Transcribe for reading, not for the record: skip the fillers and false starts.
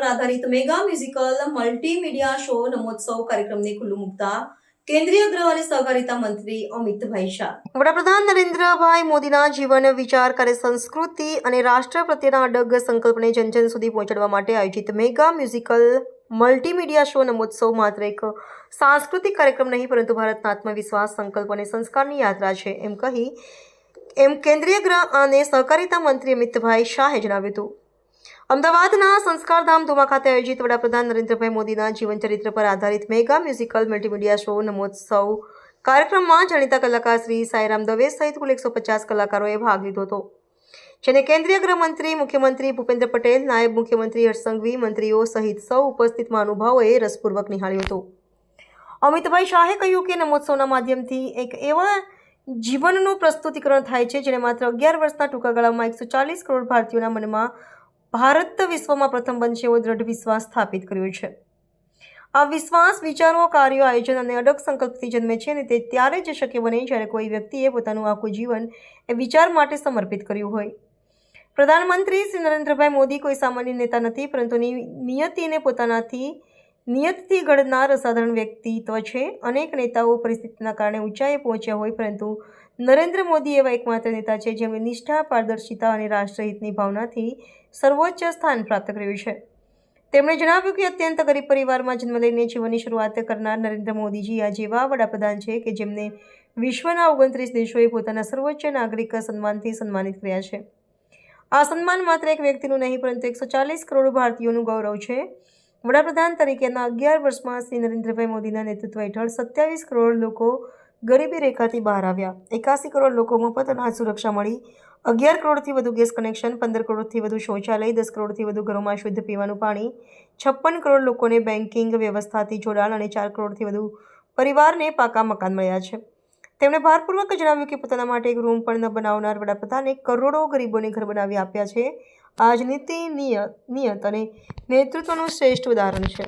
પર આધારિત mega musical multimedia show નમોત્સવ કાર્યક્રમને ખુલ્લું મૂકતા કેન્દ્રીય ગૃહ અને સહકારિતા મંત્રી અમિતભાઈ શાહ વડાપ્રધાન નરેન્દ્રભાઈ મોદીના જીવન વિચાર કાર્ય સંસ્કૃતિ અને રાષ્ટ્ર પ્રત્યેના અડગ સંકલ્પને જન સુધી પહોંચાડવા માટે આયોજિત મેગા મ્યુઝિકલ મલ્ટીમીડિયા શો નમોત્સવ માત્ર એક સાંસ્કૃતિક કાર્યક્રમ નહીં પરંતુ ભારતના આત્મવિશ્વાસ સંકલ્પ અને સંસ્કારની યાત્રા છે એમ કેન્દ્રીય ગૃહ અને સહકારિતા મંત્રી અમિતભાઈ શાહે જણાવ્યું હતું। અમદાવાદના સંસ્કારધામ ધુમા ખાતે આયોજિત વડાપ્રધાન નરેન્દ્રભાઈ મોદીના જીવનચરિત્ર પર આધારિત મેગા મ્યુઝિકલ મલ્ટીમીડિયા શો નમોત્સવ કાર્યક્રમમાં જાણીતા કલાકાર શ્રી સાઈરામ દવે સહિત કુલ 150 કલાકારોએ ભાગ લીધો હતો, જેને કેન્દ્રીય ગૃહમંત્રી, મુખ્યમંત્રી ભૂપેન્દ્ર પટેલ, નાયબ મુખ્યમંત્રી હર્ષ સંઘવી, મંત્રીઓ સહિત સૌ ઉપસ્થિત મહાનુભાવોએ રસપૂર્વક નિહાળ્યો હતો। અમિતભાઈ શાહે કહ્યું કે નમોત્સવના માધ્યમથી એક એવા જીવનનું પ્રસ્તુતિકરણ થાય છે જેણે માત્ર 11 વર્ષના ટૂંકા ગાળામાં 140 કરોડ ભારતીયોના મનમાં ભારત વિશ્વમાં પ્રથમ બનશે એવો દ્રઢ વિશ્વાસ સ્થાપિત કર્યો છે। આ વિશ્વાસ વિચારો, કાર્યો, આયોજન અને અડગ સંકલ્પથી જન્મે છે અને તે ત્યારે જ શક્ય બને જ્યારે કોઈ વ્યક્તિએ પોતાનું આખું જીવન એ વિચાર માટે સમર્પિત કર્યું હોય। પ્રધાનમંત્રી શ્રી નરેન્દ્રભાઈ મોદી કોઈ સામાન્ય નેતા નથી, પરંતુ નિયતથી ઘડનાર અસાધારણ વ્યક્તિત્વ છે। અનેક નેતાઓ પરિસ્થિતિના કારણે ઊંચાઈએ પહોંચ્યા હોય, પરંતુ નરેન્દ્ર મોદી એવા એકમાત્ર નેતા છે જેમણે નિષ્ઠા, પારદર્શિતા અને રાષ્ટ્રહિતની ભાવનાથી સર્વોચ્ચ સ્થાન પ્રાપ્ત કર્યું છે। તેમણે જણાવ્યું કે અત્યંત ગરીબ પરિવારમાં જન્મ લઈને જીવનની શરૂઆત કરનાર નરેન્દ્ર મોદીજી આ જેવા વડાપ્રધાન છે કે જેમને વિશ્વના 29 દેશોએ પોતાના સર્વોચ્ચ નાગરિક સન્માનથી સન્માનિત કર્યા છે। આ સન્માન માત્ર એક વ્યક્તિનું નહીં, પરંતુ 140 કરોડ ભારતીયોનું ગૌરવ છે। વડાપ્રધાન તરીકેના 11 વર્ષમાં શ્રી નરેન્દ્રભાઈ મોદીના નેતૃત્વ હેઠળ 27 કરોડ લોકો ગરીબી રેખાથી બહાર આવ્યા, 81 કરોડ લોકો મફત અનાજ સુરક્ષા મળી, 11 કરોડથી વધુ ગેસ કનેક્શન, 15 કરોડથી વધુ શૌચાલય, 10 કરોડથી વધુ ઘરોમાં શુદ્ધ પીવાનું પાણી, 56 કરોડ લોકોને બેન્કિંગ વ્યવસ્થાથી જોડાણ અને 4 કરોડથી વધુ પરિવારને પાકા મકાન મળ્યા છે। તેમણે ભારપૂર્વક જણાવ્યું કે પોતાના માટે એક રૂમ પણ ન બનાવનાર વડાપ્રધાને કરોડો ગરીબોને ઘર બનાવી આપ્યા છે। આ જ નીતિ, નિયત અને નેતૃત્વનું શ્રેષ્ઠ ઉદાહરણ છે।